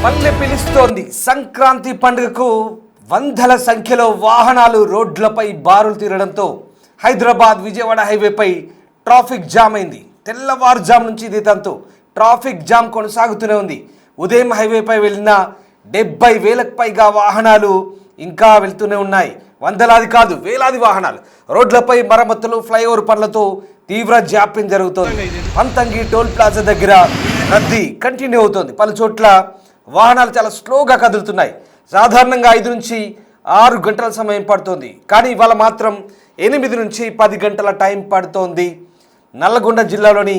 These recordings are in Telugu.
పల్లె పిలుస్తోంది. సంక్రాంతి పండుగకు వందల సంఖ్యలో వాహనాలు రోడ్లపై బారులు తీరడంతో హైదరాబాద్ విజయవాడ హైవేపై ట్రాఫిక్ జామ్ అయింది. తెల్లవారుజాము నుంచి ఇది తంతు ట్రాఫిక్ జామ్ కొనసాగుతూనే ఉంది. ఉదయం హైవేపై వెళ్ళిన 70,000కు పైగా వాహనాలు ఇంకా వెళ్తూనే ఉన్నాయి. వందలాది కాదు వేలాది వాహనాలు రోడ్లపై మరమ్మతులు, ఫ్లైఓవర్ పనులతో తీవ్ర జాప్యం జరుగుతోంది. పంతంగి టోల్ ప్లాజా దగ్గర రద్దీ కంటిన్యూ అవుతోంది. పలు చోట్ల వాహనాలు చాలా స్లోగా కదులుతున్నాయి. సాధారణంగా 5 నుంచి 6 గంటల సమయం పడుతోంది, కానీ ఇవాళ మాత్రం 8 నుంచి 10 గంటల టైం పడుతోంది. నల్లగొండ జిల్లాలోని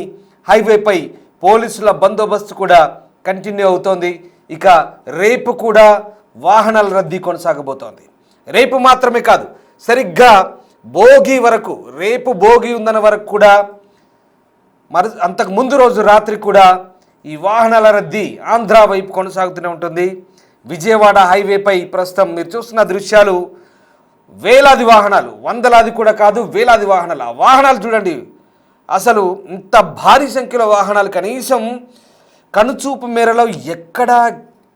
హైవేపై పోలీసుల బందోబస్తు కూడా కంటిన్యూ అవుతోంది. ఇక రేపు కూడా వాహనాల రద్దీ కొనసాగబోతోంది. రేపు మాత్రమే కాదు, సరిగ్గా భోగి వరకు, రేపు భోగి ఉందన్న వరకు కూడా, అంతకు ముందు రోజు రాత్రి కూడా ఈ వాహనాల రద్దీ ఆంధ్ర వైపు కొనసాగుతూనే ఉంటుంది. విజయవాడ హైవేపై ప్రస్తుతం మీరు చూస్తున్న దృశ్యాలు వేలాది వాహనాలు, వందలాది కూడా కాదు వేలాది వాహనాలు. ఆ వాహనాలు చూడండి, అసలు ఇంత భారీ సంఖ్యలో వాహనాలు కనీసం కనుచూపు మేరలో ఎక్కడ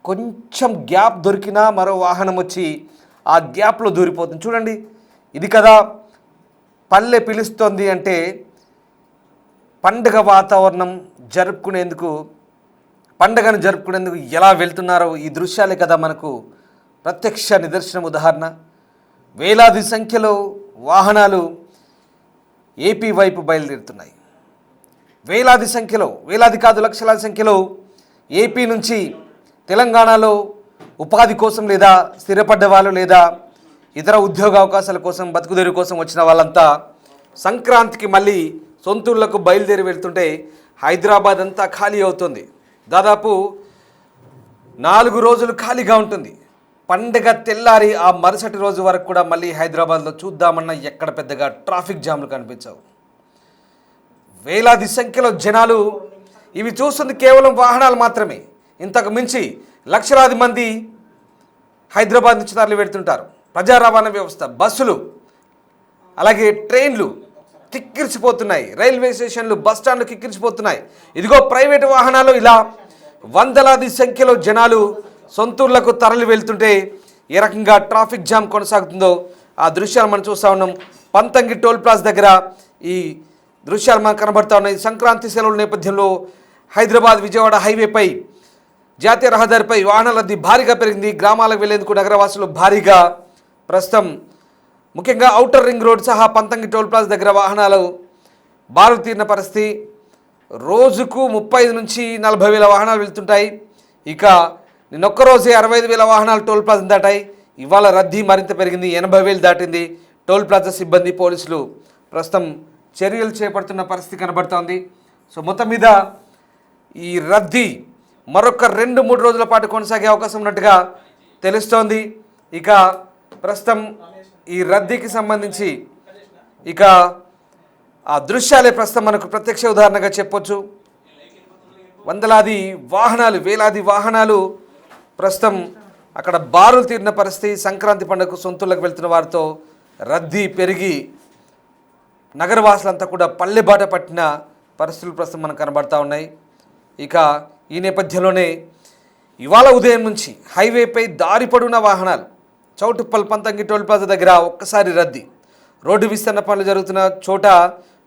కొంచెం గ్యాప్ దొరికినా మరో వాహనం వచ్చి ఆ గ్యాప్లో దూరిపోతుంది. చూడండి, ఇది కదా పల్లె పిలుస్తోంది అంటే పండుగ వాతావరణం పండుగను జరుపుకునేందుకు ఎలా వెళ్తున్నారో ఈ దృశ్యాలే కదా మనకు ప్రత్యక్ష నిదర్శనం, ఉదాహరణ. వేలాది సంఖ్యలో వాహనాలు ఏపీ వైపు బయలుదేరుతున్నాయి. వేలాది సంఖ్యలో, వేలాది కాదు లక్షలాది సంఖ్యలో ఏపీ నుంచి తెలంగాణలో ఉపాధి కోసం లేదా స్థిరపడ్డ వాళ్ళు లేదా ఇతర ఉద్యోగ అవకాశాల కోసం, బతుకుదెరువు కోసం వచ్చిన వాళ్ళంతా సంక్రాంతికి మళ్ళీ సొంతూళ్ళకు బయలుదేరి వెళ్తుంటే హైదరాబాద్ అంతా ఖాళీ అవుతుంది. దాదాపు 4 రోజులు ఖాళీగా ఉంటుంది. పండుగ తెల్లారి ఆ మరుసటి రోజు వరకు కూడా మళ్ళీ హైదరాబాద్లో చూద్దామన్నా ఎక్కడ పెద్దగా ట్రాఫిక్ జామ్లు కనిపించవు. వేలాది సంఖ్యలో జనాలు, ఇవి చూస్తుంది కేవలం వాహనాలు మాత్రమే. ఇంతకు మించి లక్షలాది మంది హైదరాబాద్ నుంచి తరలి వెళ్తుంటారు. ప్రజా రవాణా వ్యవస్థ, బస్సులు, అలాగే ట్రైన్లు కిక్కిరిసిపోతున్నాయి. రైల్వే స్టేషన్లు, బస్ స్టాండ్లు కిక్కిరిసిపోతున్నాయి. ఇదిగో ప్రైవేటు వాహనాలు ఇలా వందలాది సంఖ్యలో జనాలు సొంతూర్లకు తరలి వెళ్తుంటే ఏ రకంగా ట్రాఫిక్ జామ్ కొనసాగుతుందో ఆ దృశ్యాలు మనం చూస్తూ ఉన్నాం. పంతంగి టోల్ ప్లాజా దగ్గర ఈ దృశ్యాలు మనకు కనబడుతూ ఉన్నాయి. సంక్రాంతి సెలవుల నేపథ్యంలో హైదరాబాద్ విజయవాడ హైవేపై జాతీయ రహదారిపై వాహనాల రద్దీ భారీగా పెరిగింది. గ్రామాలకు వెళ్లేందుకు నగరవాసులు భారీగా ప్రస్తుతం ముఖ్యంగా ఔటర్ రింగ్ రోడ్ సహా పంతంగి టోల్ ప్లాజా దగ్గర వాహనాలు బారులు తీరిన పరిస్థితి. రోజుకు 35 నుంచి 40,000 వాహనాలు వెళ్తుంటాయి. ఇక నిన్నొక్కరోజే 65,000 వాహనాలు టోల్ ప్లాజా దాటాయి. ఇవాళ రద్దీ మరింత పెరిగింది, 80,000 దాటింది. టోల్ ప్లాజా సిబ్బంది, పోలీసులు ప్రస్తుతం చర్యలు చేపడుతున్న పరిస్థితి కనబడుతోంది. సో మొత్తం మీద ఈ రద్దీ మరొక 2-3 రోజుల పాటు కొనసాగే అవకాశం ఉన్నట్టుగా తెలుస్తోంది. ఇక ప్రస్తుతం ఈ రద్దీకి సంబంధించి ఇక ఆ దృశ్యాలే ప్రస్తుతం మనకు ప్రత్యక్ష ఉదాహరణగా చెప్పొచ్చు. వందలాది వాహనాలు, వేలాది వాహనాలు ప్రస్తుతం అక్కడ బారులు తీరిన పరిస్థితి. సంక్రాంతి పండుగకు సొంతూళ్ళకు వెళ్తున్న వారితో రద్దీ పెరిగి నగరవాసులంతా కూడా పల్లెబాట పట్టిన పరిస్థితులు ప్రస్తుతం మనకు కనబడతా ఉన్నాయి. ఇక ఈ నేపథ్యంలోనే ఇవాళ ఉదయం నుంచి హైవేపై దారి పొడవునా వాహనాలు, చౌటుప్పల్ పంతంగి టోల్ ప్లాజా దగ్గర ఒక్కసారి రద్దీ. రోడ్డు విస్తరణ పనులు జరుగుతున్న చోట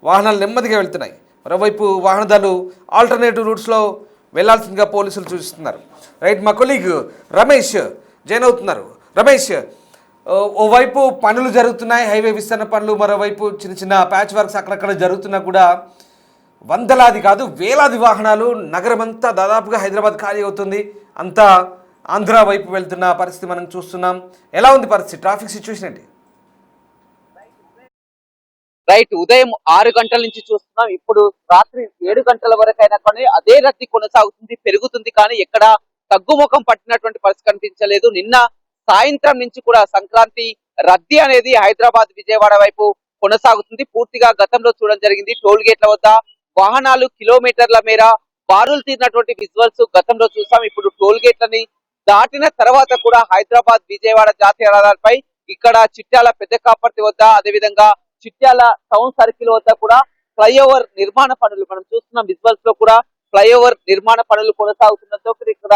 వాహనాలు నెమ్మదిగా వెళ్తున్నాయి. మరోవైపు వాహనదారులు ఆల్టర్నేటివ్ రూట్స్లో వెళ్లాల్సిందిగా పోలీసులు సూచిస్తున్నారు. రైట్, మా కొలీగ్ రమేష్ జాయిన్ అవుతున్నారు. రమేష్, ఓవైపు పనులు జరుగుతున్నాయి, హైవే విస్తరణ పనులు, మరోవైపు చిన్న చిన్న ప్యాచ్ వర్క్స్ అక్కడక్కడ జరుగుతున్నా కూడా వందలాది కాదు వేలాది వాహనాలు, నగరమంతా దాదాపుగా హైదరాబాద్ ఖాళీ అవుతుంది. అంతా ఆంధ్ర వైపు వెళ్తున్న పరిస్థితి మనం చూస్తున్నాం. ఎలా ఉంది పరిస్థితి, ట్రాఫిక్ సిచ్యువేషన్ ఏంటి? రైట్, ఉదయం 6 గంటల నుంచి చూస్తున్నాం. ఇప్పుడు రాత్రి 7 గంటల వరకు అయినా కానీ అదే రద్దీ కొనసాగుతుంది, పెరుగుతుంది. కానీ ఎక్కడ తగ్గుముఖం పట్టినటువంటి పరిస్థితి కనిపించలేదు. నిన్న సాయంత్రం నుంచి కూడా సంక్రాంతి రద్దీ అనేది హైదరాబాద్ విజయవాడ వైపు కొనసాగుతుంది. పూర్తిగా గతంలో చూడడం జరిగింది. టోల్ గేట్ల వద్ద వాహనాలు కిలోమీటర్ల మేర బారులు తీరినటువంటి విజువల్స్ గతంలో చూసాం. ఇప్పుడు టోల్ గేట్లని దాటిన తర్వాత కూడా హైదరాబాద్ విజయవాడ జాతీయ రహదారిపై ఇక్కడ చిట్యాల పెద్ద కాపర్తి వద్ద, అదేవిధంగా చిట్యాల టౌన్ సర్కిల్ వద్ద కూడా ఫ్లైఓవర్ నిర్మాణ పనులు మనం చూస్తున్నాం. విజువల్స్ లో కూడా ఫ్లైఓవర్ నిర్మాణ పనులు కొనసాగుతుండటంతో ఇక్కడ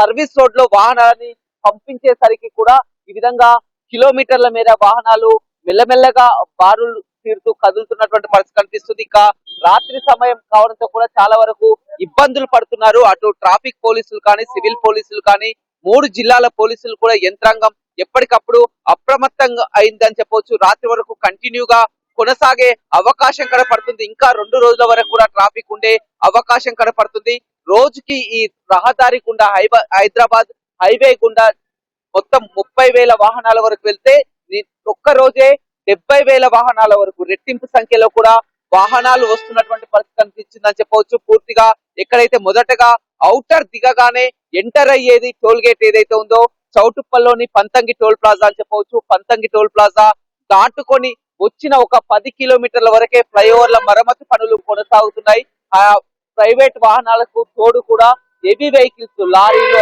సర్వీస్ రోడ్ లో వాహనాలని పంపించేసరికి కూడా ఈ విధంగా కిలోమీటర్ల మేర వాహనాలు మెల్లమెల్లగా బారులు తీరుతూ కదులుతున్నటువంటి పరిస్థితి కనిపిస్తుంది. ఇక రాత్రి సమయం కావడంతో కూడా చాలా వరకు ఇబ్బందులు పడుతున్నారు. అటు ట్రాఫిక్ పోలీసులు కానీ, సివిల్ పోలీసులు కానీ, 3 జిల్లాల పోలీసులు కూడా యంత్రాంగం ఎప్పటికప్పుడు అప్రమత్తంగా అయిందని చెప్పొచ్చు. రాత్రి వరకు కంటిన్యూగా కొనసాగే అవకాశం కనపడుతుంది. ఇంకా 2 రోజుల వరకు కూడా ట్రాఫిక్ ఉండే అవకాశం కనపడుతుంది. రోజుకి ఈ రహదారి గుండా హైదరాబాద్ హైవే గుండా మొత్తం 30,000 వాహనాల వరకు వెళ్తే ఒక్క రోజే 70,000 వాహనాల వరకు రెట్టింపు సంఖ్యలో కూడా వాహనాలు వస్తున్నటువంటి పరిస్థితి కనిపించిందని చెప్పవచ్చు. పూర్తిగా ఎక్కడైతే మొదటగా ఔటర్ దిగగానే ఎంటర్ అయ్యేది టోల్ గేట్ ఏదైతే ఉందో చౌటుప్పల్లోని పంతంగి టోల్ ప్లాజా అని చెప్పవచ్చు. పంతంగి టోల్ ప్లాజా దాటుకొని వచ్చిన ఒక 10 కిలోమీటర్ల వరకే ఫ్లైఓవర్ల మరమ్మతు పనులు కొనసాగుతున్నాయి. ఆ ప్రైవేట్ వాహనాలకు తోడు కూడా హెవీ వెహికల్స్, లారీలు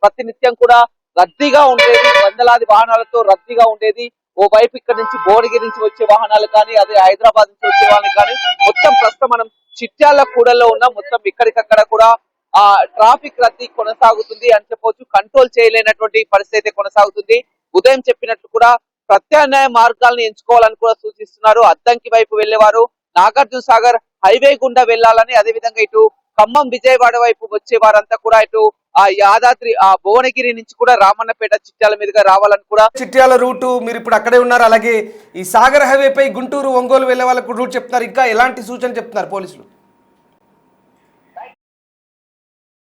ప్రతినిత్యం కూడా రద్దీగా ఉండేది. వందలాది వాహనాలతో రద్దీగా ఉండేది. ఓ వైపు ఇక్కడ నుంచి భువనగిరి నుంచి వచ్చే వాహనాలు కానీ, అదే హైదరాబాద్ నుంచి వచ్చే వాహనాలు కానీ, మొత్తం ప్రస్తుతం మనం చిట్యాల కూడల్లో ఉన్నాం. మొత్తం ఇక్కడికక్కడ కూడా ఆ ట్రాఫిక్ రద్దీ కొనసాగుతుంది అని చెప్పవచ్చు. కంట్రోల్ చేయలేనటువంటి పరిస్థితి కొనసాగుతుంది. ఉదయం చెప్పినట్లు కూడా ప్రత్యామ్నాయ మార్గాలను ఎంచుకోవాలని కూడా సూచిస్తున్నారు. అద్దంకి వైపు వెళ్లేవారు నాగార్జున సాగర్ హైవే గుండా వెళ్లాలని, అదేవిధంగా ఇటు ఖమ్మం విజయవాడ వైపు వచ్చే వారంతా కూడా ఇటు ఆ యాదాద్రి ఆ భువనగిరి నుంచి కూడా రామన్నపేట చిట్యాల మీదుగా రావాలని కూడా. చిట్యాల రూటు మీరు ఇప్పుడు అక్కడే ఉన్నారు. అలాగే ఈ సాగర్ హైవేపై గుంటూరు ఒంగోలు వెళ్లే వాళ్ళకు రూట్ చెప్తున్నారు. ఇంకా ఎలాంటి సూచన చెప్తున్నారు పోలీసులు?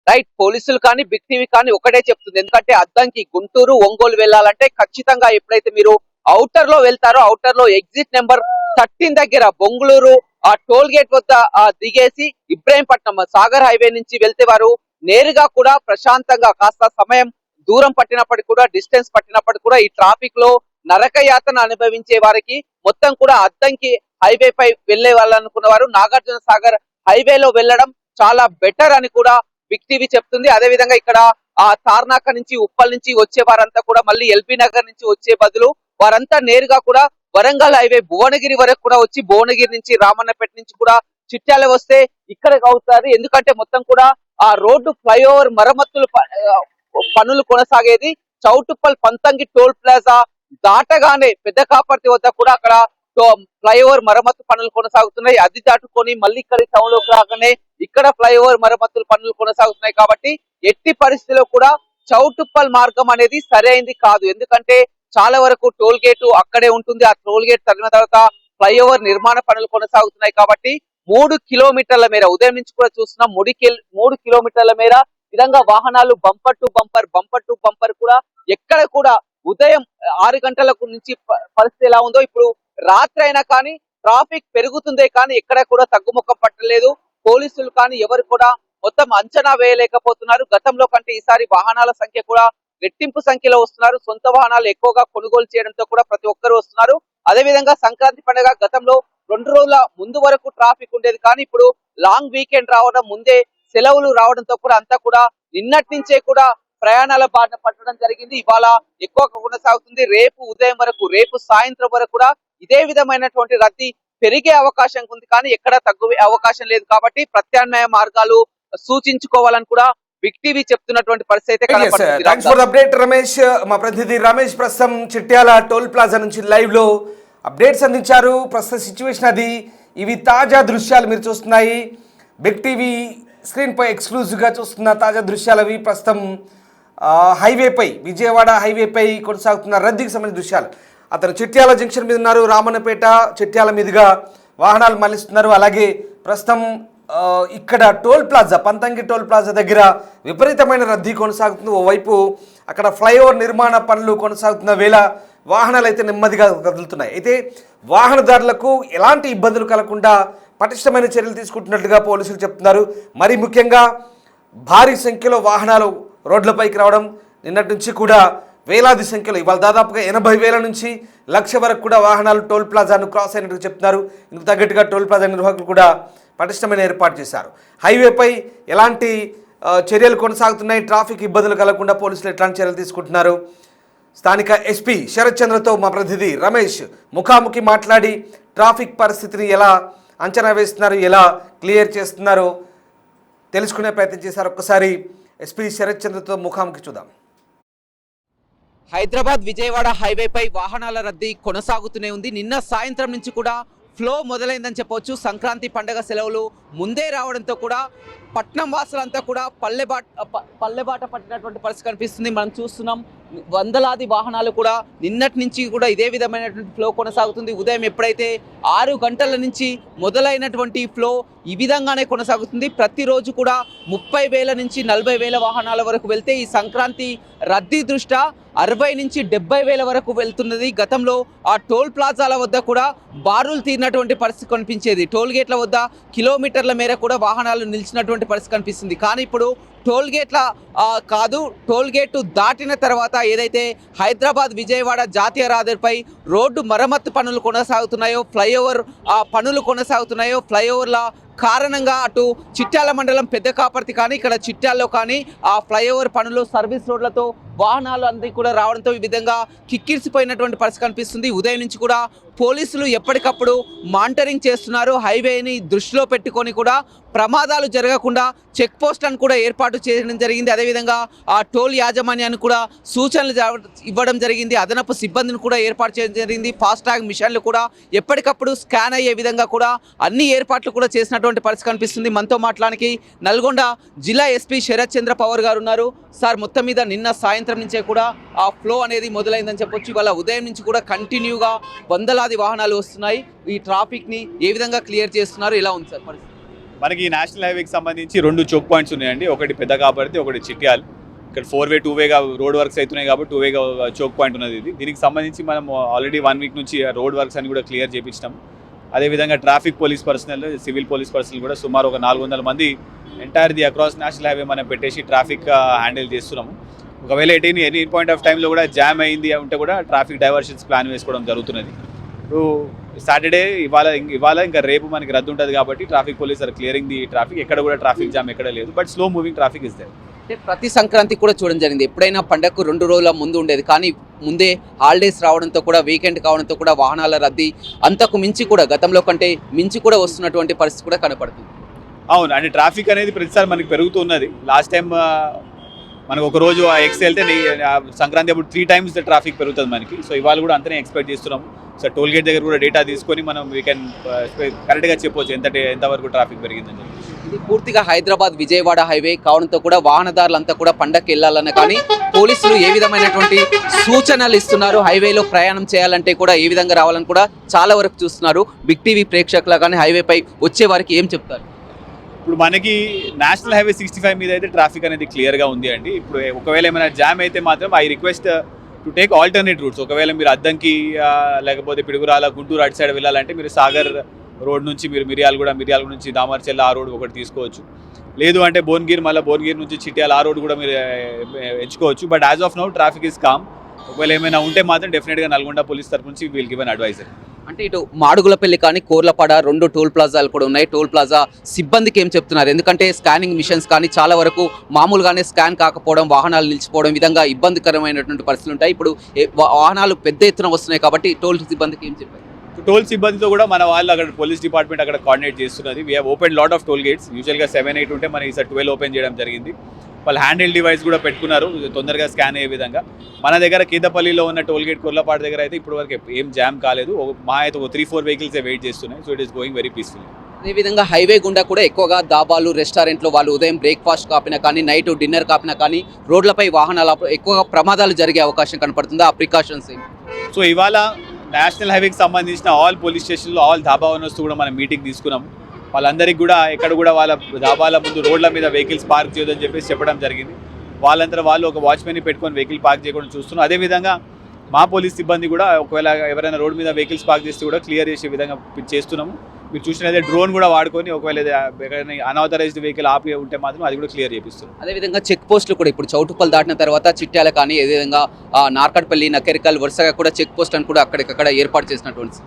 రైట్, పోలీసులు కానీ బిగ్ టీవీ కానీ ఒకటే చెప్తుంది. ఎందుకంటే అద్దంకి గుంటూరు ఒంగోలు వెళ్ళాలంటే ఖచ్చితంగా ఎప్పుడైతే మీరు ఔటర్ లో వెళ్తారో, ఔటర్ లో ఎగ్జిట్ నెంబర్ 13 దగ్గర బొంగుళూరు ఆ టోల్ గేట్ వద్ద దిగేసి ఇబ్రాహీంపట్నం సాగర్ హైవే నుంచి వెళ్తే వారు నేరుగా కూడా ప్రశాంతంగా కాస్త సమయం దూరం పట్టినప్పటికీ కూడా, డిస్టెన్స్ పట్టినప్పటికీ కూడా ఈ ట్రాఫిక్ లో నరక యాతన అనుభవించే వారికి మొత్తం కూడా అద్దంకి హైవే పై వెళ్లే వాళ్ళనుకున్న వారు నాగార్జున సాగర్ హైవేలో వెళ్ళడం చాలా బెటర్ అని కూడా బిగ్ టీవీ చెప్తుంది. అదే విధంగా ఇక్కడ ఆ తార్నాక నుంచి, ఉప్పల్ నుంచి వచ్చే వారంతా కూడా మళ్ళీ ఎల్బీ నగర్ నుంచి వచ్చే బదులు వారంతా నేరుగా కూడా వరంగల్ హైవే భువనగిరి వరకు కూడా వచ్చి, భువనగిరి నుంచి రామన్నపేట నుంచి కూడా చిట్యాల వస్తే ఇక్కడ అవుతారు. ఎందుకంటే మొత్తం కూడా ఆ రోడ్డు ఫ్లైఓవర్ మరమ్మతులు పనులు కొనసాగేది చౌటుప్పల్ పంతంగి టోల్ ప్లాజా దాటగానే పెద్ద కాపర్తి వద్ద కూడా అక్కడ ఫ్లైఓవర్ మరమ్మతు పనులు కొనసాగుతున్నాయి. అది దాటుకొని మళ్ళీ ఇక్కడ టౌన్ లోకి రాగానే ఇక్కడ ఫ్లైఓవర్ మరమ్మతుల పనులు కొనసాగుతున్నాయి. కాబట్టి ఎట్టి పరిస్థితిలో కూడా చౌటుప్పల్ మార్గం అనేది సరైనది కాదు. ఎందుకంటే చాలా వరకు టోల్ గేటు అక్కడే ఉంటుంది. ఆ టోల్ గేట్ తగిన తర్వాత ఫ్లైఓవర్ నిర్మాణ పనులు కొనసాగుతున్నాయి. కాబట్టి 3 కిలోమీటర్ల మేర ఉదయం నుంచి కూడా చూస్తున్నాం. 3 కిలోమీటర్ల మేర విధంగా వాహనాలు బంపర్ టు బంపర్ కూడా ఎక్కడ కూడా ఉదయం 6 గంటలకు నుంచి పరిస్థితి ఎలా ఉందో ఇప్పుడు రాత్రి అయినా కానీ ట్రాఫిక్ పెరుగుతుందే కానీ ఎక్కడ కూడా తగ్గుముఖం పట్టలేదు. పోలీసులు కానీ ఎవరు కూడా మొత్తం అంచనా వేయలేకపోతున్నారు. గతంలో కంటే ఈసారి వాహనాల సంఖ్య కూడా రెట్టింపు సంఖ్యలో వస్తున్నారు. సొంత వాహనాలు ఎక్కువగా కొనుగోలు చేయడంతో కూడా ప్రతి ఒక్కరు వస్తున్నారు. అదే విధంగా సంక్రాంతి పండుగ గతంలో 2 రోజుల ముందు వరకు ట్రాఫిక్ ఉండేది, కానీ ఇప్పుడు లాంగ్ వీకెండ్ రావడం, ముందే సెలవులు రావడంతో కూడా అంతా కూడా నిన్నటి నుంచే కూడా ప్రయాణాల బారిన పట్టడం జరిగింది. ఇవాళ ఎక్కువగా కొనసాగుతుంది. రేపు ఉదయం వరకు, రేపు సాయంత్రం వరకు కూడా ఇదే విధమైనటువంటి రద్దీ పెరిగే అవకాశం ఉంది, కానీ ఎక్కడ తగ్గే అవకాశం లేదు. కాబట్టి ప్రత్యామ్నాయ మార్గాలు సూచించుకోవాలని కూడా బిగ్ టీవీ చెప్తున్నటువంటి పరిస్థితి కనపడుతుంది. Thanks for the update Ramesh. మా ప్రతినిధి రమేష్ ప్రస్తుతం చిట్యాల టోల్ ప్లాజా నుంచి లైవ్ లో అప్డేట్స్ అందించారు. ప్రస్తుత సిచ్యువేషన్ అది. ఇవి తాజా దృశ్యాలు మీరు చూస్తున్నాయి. బిగ్ టీవీ స్క్రీన్ పై ఎక్స్క్లూజివ్గా చూస్తున్న తాజా దృశ్యాలు అవి. ప్రస్తుతం హైవేపై, విజయవాడ హైవేపై కొనసాగుతున్న రద్దీకి సంబంధించిన దృశ్యాలు. అతను చిట్యాల జంక్షన్ మీద ఉన్నారు. రామన్నపేట చిట్యాల మీదుగా వాహనాలు మళ్లిస్తున్నారు. అలాగే ప్రస్తుతం ఇక్కడ toll plaza, Panthangi toll plaza దగ్గర విపరీతమైన రద్దీ కొనసాగుతుంది. ఓవైపు అక్కడ ఫ్లైఓవర్ నిర్మాణ పనులు కొనసాగుతున్న వేళ వాహనాలు అయితే నెమ్మదిగా కదులుతున్నాయి. అయితే వాహనదారులకు ఎలాంటి ఇబ్బందులు కలగకుండా పటిష్టమైన చర్యలు తీసుకుంటున్నట్లుగా పోలీసులు చెప్తున్నారు. మరి ముఖ్యంగా భారీ సంఖ్యలో వాహనాలు రోడ్లపైకి రావడం, నిన్నటి నుంచి కూడా వేలాది సంఖ్యలో, ఇవాళ దాదాపుగా 80,000 నుంచి 1,00,000 వరకు కూడా వాహనాలు టోల్ ప్లాజాను క్రాస్ అయినట్టు చెప్తున్నారు. ఇందుకు తగ్గట్టుగా టోల్ ప్లాజా నిర్వాహకులు కూడా పటిష్టమైన ఏర్పాటు చేశారు. హైవేపై ఎలాంటి చర్యలు కొనసాగుతున్నాయి, ట్రాఫిక్ ఇబ్బందులు కలగకుండా పోలీసులు ఎట్లాంటి చర్యలు తీసుకుంటున్నారు, స్థానిక ఎస్పీ శరత్ చంద్రతో మా ప్రతినిధి రమేష్ ముఖాముఖి మాట్లాడి ట్రాఫిక్ పరిస్థితిని ఎలా అంచనా వేస్తున్నారు, ఎలా క్లియర్ చేస్తున్నారో తెలుసుకునే ప్రయత్నం చేశారు. ఒక్కసారి ఎస్పీ శరత్ చంద్రతో ముఖాముఖి చూద్దాం. హైదరాబాద్ విజయవాడ హైవేపై వాహనాల రద్దీ కొనసాగుతూనే ఉంది. నిన్న సాయంత్రం నుంచి కూడా ఫ్లో మొదలైందని చెప్పవచ్చు. సంక్రాంతి పండగ సెలవులు ముందే రావడంతో కూడా పట్నం వాసులంతా కూడా పల్లెబాట పట్టినటువంటి పరిస్థితి కనిపిస్తుంది. మనం చూస్తున్నాం వందలాది వాహనాలు కూడా నిన్నటి నుంచి కూడా ఇదే విధమైనటువంటి ఫ్లో కొనసాగుతుంది. ఉదయం ఎప్పుడైతే 6 గంటల నుంచి మొదలైనటువంటి ఫ్లో ఈ విధంగానే కొనసాగుతుంది. ప్రతిరోజు కూడా 30,000 నుంచి 40,000 వాహనాల వరకు వెళ్తే ఈ సంక్రాంతి రద్దీ దృష్ట్యా 60 నుంచి 70,000 వరకు వెళ్తున్నది. గతంలో ఆ టోల్ ప్లాజాల వద్ద కూడా బారులు తీరినటువంటి పరిస్థితి కనిపించేది. టోల్ గేట్ల వద్ద కిలోమీటర్ల మేర కూడా వాహనాలు నిలిచినటువంటి పరిస్థితి కనిపిస్తుంది. కానీ ఇప్పుడు టోల్ గేట్ల కాదు, టోల్ గేటు దాటిన తర్వాత ఏదైతే హైదరాబాద్ విజయవాడ జాతీయ రహదారిపై రోడ్డు మరమ్మత్తు పనులు కొనసాగుతున్నాయో, ఫ్లైఓవర్ పనులు కొనసాగుతున్నాయో, ఫ్లైఓవర్ల కారణంగా అటు చిట్యాల మండలం పెద్ద కాపర్తి కానీ ఇక్కడ చిట్యాల్లో కానీ ఆ ఫ్లైఓవర్ పనులు సర్వీస్ రోడ్లతో వాహనాలు అన్నీ కూడా రావడంతో ఈ విధంగా కిక్కిరిసిపోయినటువంటి పరిస్థితి కనిపిస్తుంది. ఉదయం నుంచి కూడా పోలీసులు ఎప్పటికప్పుడు మానిటరింగ్ చేస్తున్నారు. హైవేని దృష్టిలో పెట్టుకొని కూడా ప్రమాదాలు జరగకుండా చెక్ పోస్టులను కూడా ఏర్పాటు చేయడం జరిగింది. అదేవిధంగా ఆ టోల్ యాజమాన్యాన్ని కూడా సూచనలు ఇవ్వడం జరిగింది. అదనపు సిబ్బందిని కూడా ఏర్పాటు చేయడం జరిగింది. ఫాస్టాగ్ మిషన్లు కూడా ఎప్పటికప్పుడు స్కాన్ అయ్యే విధంగా కూడా అన్ని ఏర్పాట్లు కూడా చేసినటువంటి పరిస్థితి కనిపిస్తుంది. మనతో మాట్లాడానికి నల్గొండ జిల్లా ఎస్పీ శరత్ చంద్ర పవర్ గారు ఉన్నారు. సార్, మొత్తం మీద నిన్న సాయంత్రం నుంచే కూడా ఆ ఫ్లో అనేది మొదలైందని చెప్పొచ్చు. ఇవాళ ఉదయం నుంచి కూడా కంటిన్యూగా వందలాది వాహనాలు వస్తున్నాయి. ఈ ట్రాఫిక్ని ఏ విధంగా క్లియర్ చేస్తున్నారు, ఎలా ఉంది సార్ పరిస్థితి? మనకి నేషనల్ హైవేకి సంబంధించి 2 చోక్ పాయింట్స్ ఉన్నాయండి. ఒకటి పెద్ద కాపర్తి, ఒకటి చిట్యాల్. ఇక్కడ 4-వే 2-వేగా రోడ్ వర్క్స్ అవుతున్నాయి కాబట్టి 2-వేగా చోక్ పాయింట్ ఉన్నది. దీనికి సంబంధించి మనం ఆల్రెడీ 1 వీక్ నుంచి రోడ్ వర్క్స్ అని కూడా క్లియర్ చేయించినాం. అదేవిధంగా traffic police personnel, civil police personnel కూడా సుమారు ఒక 400 మంది entire the across national highway మనం పెట్టేసి ట్రాఫిక్ హ్యాండిల్ చేస్తున్నాము. ఒకవేళ ఎనీ పాయింట్ ఆఫ్ టైంలో కూడా జామ్ అయింది ఉంటే కూడా ట్రాఫిక్ డైవర్షన్స్ ప్లాన్ వేసుకోవడం జరుగుతున్నది. ఇప్పుడు సాటర్డే ఇవాళ ఇంకా రేపు మనకి రద్దు ఉంటుంది కాబట్టి traffic police are clearing the traffic. ఎక్కడ కూడా ట్రాఫిక్ జామ్ ఎక్కడ లేదు, but slow moving traffic is there. అంటే ప్రతి సంక్రాంతి కూడా చూడడం జరిగింది. ఎప్పుడైనా పండగకు 2 రోజుల ముందు ఉండేది, కానీ ముందే హాలిడేస్ రావడంతో కూడా వీకెండ్ కావడంతో కూడా వాహనాల రద్దీ అంతకు మించి కూడా గతంలో కంటే మించి కూడా వస్తున్నటువంటి పరిస్థితి కూడా కనపడుతుంది. అవును, అంటే ట్రాఫిక్ అనేది ప్రతిసారి మనకి పెరుగుతున్నది. లాస్ట్ టైం మనకు ఒక రోజు ఎక్స్ వెళ్తే సంక్రాంతి అప్పుడు 3 times ట్రాఫిక్ పెరుగుతుంది మనకి. సో ఇవాళ కూడా అంతనే ఎక్స్పెక్ట్ చేస్తున్నాము. సో టోల్ గేట్ దగ్గర కూడా డేటా తీసుకొని మనం వీ కెన్ కరెక్ట్గా చెప్పవచ్చు ఎంతవరకు ట్రాఫిక్ పెరిగిందని. ఇది పూర్తిగా హైదరాబాద్ విజయవాడ హైవే కావడంతో కూడా వాహనదారులంతా కూడా పండగకి వెళ్ళాలన్నా కానీ పోలీసులు ఏ విధమైనటువంటి సూచనలు ఇస్తున్నారు, హైవేలో ప్రయాణం చేయాలంటే కూడా ఏ విధంగా రావాలని కూడా చాలా వరకు చూస్తున్నారు. బిగ్ టీవీ ప్రేక్షకుల కానీ హైవేపై వచ్చే వారికి ఏం చెప్తారు? ఇప్పుడు మనకి నేషనల్ హైవే 65 మీద అయితే ట్రాఫిక్ అనేది క్లియర్గా ఉంది అండి. ఇప్పుడు ఒకవేళ ఏమైనా జామ్ అయితే మాత్రం I request to take alternate roots. ఒకవేళ మీరు అద్దంకి లేకపోతే పిడుగురాల, గుంటూరు అటు సైడ్ వెళ్ళాలంటే మీరు సాగర్ రోడ్ నుంచి మీరు మిర్యాలగూడ నుంచి దామర్చెల్ల ఆ రోడ్ ఒకటి తీసుకోవచ్చు. లేదు అంటే భువనగిరి నుంచి చిట్యాల ఆ రోడ్ కూడా మీరు ఎంచుకోవచ్చు. But as of now traffic is calm. ఒకవేళ ఏమైనా ఉంటే మాత్రం డెఫినెట్గా నల్గొండ పోలీస్ తరఫు నుంచి విల్ గివ్ అన్ అడ్వైజర్. అంటే ఇటు మాడుగులపల్లి కానీ కోర్లపాడ 2 టోల్ ప్లాజాలు కూడా ఉన్నాయి. టోల్ ప్లాజా సిబ్బందికి ఏం చెప్తున్నారు? ఎందుకంటే స్కానింగ్ మిషన్స్ కానీ చాలా వరకు మామూలుగానే స్కాన్ కాకపోవడం, వాహనాలు నిలిచిపోవడం విధంగా ఇబ్బందికరమైనటువంటి పరిస్థితులు ఉంటాయి. ఇప్పుడు వాహనాలు పెద్ద ఎత్తున వస్తున్నాయి కాబట్టి టోల్ సిబ్బందికి ఏం చెప్పారు? టోల్ సిబ్బందితో కూడా మన వాళ్ళు అక్కడ పోలీస్ డిపార్ట్మెంట్ అక్కడ కోఆర్డినేట్ చేస్తున్నది. We have open lot of toll gates. యూజువల్గా 7-8 ఉంటే మనం ఈసారి 12 ఓపెన్ చేయడం జరిగింది. వాళ్ళు హ్యాండిల్ డివైస్ కూడా పెట్టుకున్నారు తొందరగా స్కాన్ అయ్యే విధంగా. మన దగ్గర కీదపల్లిలో ఉన్న టోల్ గేట్ కొర్లపాట దగ్గర అయితే ఇప్పటివరకు ఏం జామ్ కాలేదు. మా అయితే ఒక 3-4 వెహికల్స్ వెయిట్ చేస్తున్నాయి. So it is going very peaceful. అదేవిధంగా హైవే గుండా కూడా ఎక్కువగా దాబాలు, రెస్టారెంట్లో వాళ్ళు ఉదయం బ్రేక్ఫాస్ట్ కాపినా కానీ నైట్ డిన్నర్ కాపినా కానీ రోడ్లపై వాహనాలు ఎక్కువగా ప్రమాదాలు జరిగే అవకాశం కనపడుతుంది. ఆ ప్రికాషన్స్ ఏమి? సో ఇవాళ నేషనల్ హైవేకి సంబంధించిన ఆల్ పోలీస్ స్టేషన్లో ఆల్ ధాబా ఓనర్స్ కూడా మనం మీటింగ్ తీసుకున్నాం. వాళ్ళందరికీ కూడా ఎక్కడ కూడా వాళ్ళ ధాబాల ముందు రోడ్ల మీద వెహికల్స్ పార్క్ చేయొద్దని చెప్పేసి చెప్పడం జరిగింది. వాళ్ళంతా వాళ్ళు ఒక వాచ్మెన్ని పెట్టుకొని వెహికల్ పార్క్ చేయకుండా చూస్తున్నాం. అదేవిధంగా మా పోలీస్ సిబ్బంది కూడా ఒకవేళ ఎవరైనా రోడ్ మీద వెహికల్స్ పార్క్ చేస్తే కూడా క్లియర్ చేసే విధంగా చేస్తున్నాము. మీరు చూసినదే డ్రోన్ కూడా వాడుకొని ఒకవేళ అన్ఆథరైజ్డ్ వెహికల్ ఆపి ఉంటే మాత్రం అది కూడా క్లియర్ చేపిస్తున్నాం. అదేవిధంగా చెక్ పోస్టులు కూడా ఇప్పుడు చౌటుప్పల్ దాటిన తర్వాత చిట్యాల కానీ అదేవిధంగా నార్కట్పల్లి, నకరికల్ వరుసగా కూడా చెక్ పోస్ట్ అని కూడా అక్కడికక్కడ ఏర్పాటు చేసినటువంటి.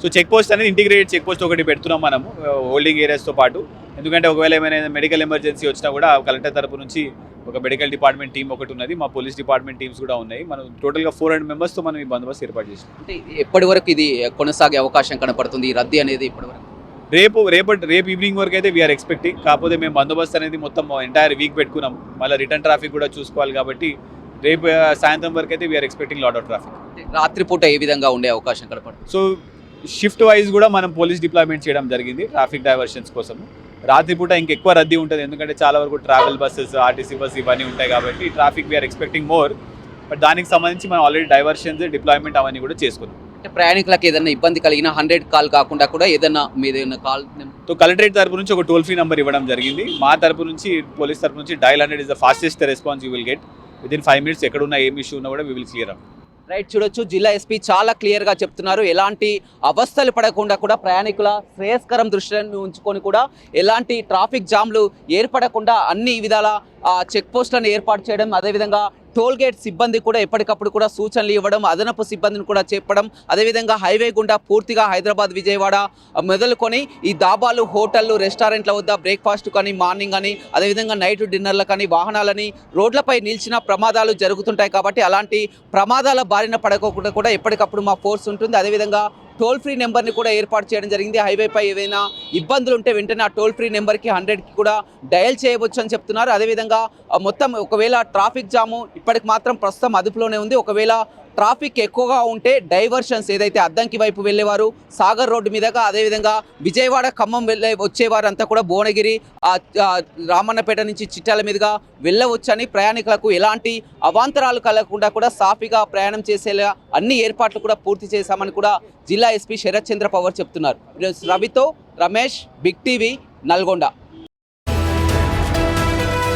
సో చెక్ పోస్ట్ అనేది ఇంటిగ్రేటెడ్ చెక్ పోస్ట్ ఒకటి పెడుతున్నాం మనము హోల్డింగ్ ఏరియాస్తో పాటు. ఎందుకంటే ఒకవేళ ఏమైనా మెడికల్ ఎమర్జెన్సీ వచ్చినా కూడా కలెక్టర్ తరపు నుంచి ఒక మెడికల్ డిపార్ట్మెంట్ టీం ఒకటి ఉన్నది, మా పోలీస్ డిపార్ట్మెంట్ టీమ్స్ కూడా ఉన్నాయి. మనం టోటల్గా 400 మెంబర్స్తో మనం ఈ బందోబస్తు ఏర్పాటు చేసాం. అంటే ఎప్పటి వరకు ఇది కొనసాగే అవకాశం కనపడుతుంది ఈ రద్దీ అనేది? ఇప్పటివరకు రేపు ఈవినింగ్ వరకు అయితే వీఆర్ ఎక్స్పెక్టింగ్. కాకపోతే మేము బందోబస్తు అనేది మొత్తం ఎంటైర్ వీక్ పెట్టుకున్నాం. మళ్ళీ రిటర్న్ ట్రాఫిక్ కూడా చూసుకోవాలి కాబట్టి రేపు సాయంత్రం వరకు అయితే we are expecting lot of traffic. రాత్రిపూట ఏ విధంగా ఉండే అవకాశం కనపడుతుంది? సో షిఫ్ట్ వైజ్ కూడా మనం పోలీస్ డిప్లాయ్మెంట్ చేయడం జరిగింది ట్రాఫిక్ డైవర్షన్స్ కోసం. రాత్రిపూట ఇంకెక్కువ రద్దీ ఉంటుంది, ఎందుకంటే చాలా వరకు ట్రావెల్ బస్సెస్, ఆర్టీసీ బస్ ఇవన్నీ ఉంటాయి కాబట్టి traffic we are expecting more. But దానికి సంబంధించి మనం ఆల్రెడీ డైవర్షన్స్, డిప్లాయ్మెంట్ అవన్నీ కూడా చేసుకున్నాం. అంటే ప్రయాణికులకు ఏదైనా ఇబ్బంది కలిగిన 100 కాల్ కాకుండా కూడా ఏదైనా మీదైనా కాల్ సో కలెక్టరేట్ తరపు నుంచి ఒక టోల్ ఫ్రీ నెంబర్ ఇవ్వడం జరిగింది. మా తరపు నుంచి, పోలీస్ తరపు నుంచి dial 100 is the fastest response you will get. Within 5 minutes ఎక్కడున్నా ఏం ఇష్యూ ఉన్నా కూడా we will clear out. Right, చూడొచ్చు జిల్లా ఎస్పీ చాలా క్లియర్గా చెప్తున్నారు. ఎలాంటి అవస్థలు పడకుండా కూడా ప్రయాణికుల శ్రేయస్కరం దృష్టిని ఉంచుకొని కూడా ఎలాంటి ట్రాఫిక్ జామ్లు ఏర్పడకుండా అన్ని విధాల చెక్ పోస్టులను ఏర్పాటు చేయడం, అదేవిధంగా టోల్ గేట్ సిబ్బంది కూడా ఎప్పటికప్పుడు కూడా సూచనలు ఇవ్వడం, అదనపు సిబ్బందిని కూడా చెప్పడం, అదేవిధంగా హైవే గుండా పూర్తిగా హైదరాబాద్, విజయవాడ మొదలుకొని ఈ దాబాలు, హోటళ్ళు, రెస్టారెంట్ల వద్ద బ్రేక్ఫాస్ట్ కానీ, మార్నింగ్ అని, అదేవిధంగా నైట్ డిన్నర్లు కానీ వాహనాలని రోడ్లపై నిలిచిన ప్రమాదాలు జరుగుతుంటాయి. కాబట్టి అలాంటి ప్రమాదాల బారిన పడకోకుండా కూడా ఎప్పటికప్పుడు మా ఫోర్స్ ఉంటుంది. అదేవిధంగా టోల్ ఫ్రీ నెంబర్ని కూడా ఏర్పాటు చేయడం జరిగింది. హైవేపై ఏవైనా ఇబ్బందులు ఉంటే వెంటనే ఆ టోల్ ఫ్రీ నెంబర్కి 100కి కూడా డయల్ చేయవచ్చు అని చెప్తున్నారు. అదేవిధంగా మొత్తం ఒకవేళ ట్రాఫిక్ జాము ఇప్పటికి మాత్రం ప్రస్తుతం అదుపులోనే ఉంది. ఒకవేళ ట్రాఫిక్ ఎక్కువగా ఉంటే డైవర్షన్స్ ఏదైతే అద్దంకి వైపు వెళ్ళేవారు సాగర్ రోడ్డు మీదగా, అదేవిధంగా విజయవాడ, ఖమ్మం వచ్చేవారు అంతా కూడా భువనగిరి, రామన్నపేట నుంచి చిట్యాల మీదుగా వెళ్ళవచ్చని, ప్రయాణికులకు ఎలాంటి అవాంతరాలు కలగకుండా కూడా సాఫీగా ప్రయాణం చేసేలా అన్ని ఏర్పాట్లు కూడా పూర్తి చేశామని కూడా జిల్లా ఎస్పీ శరత్ చంద్ర పవార్ చెప్తున్నారు. రవితో రమేష్, బిగ్ టీవీ, నల్గొండ.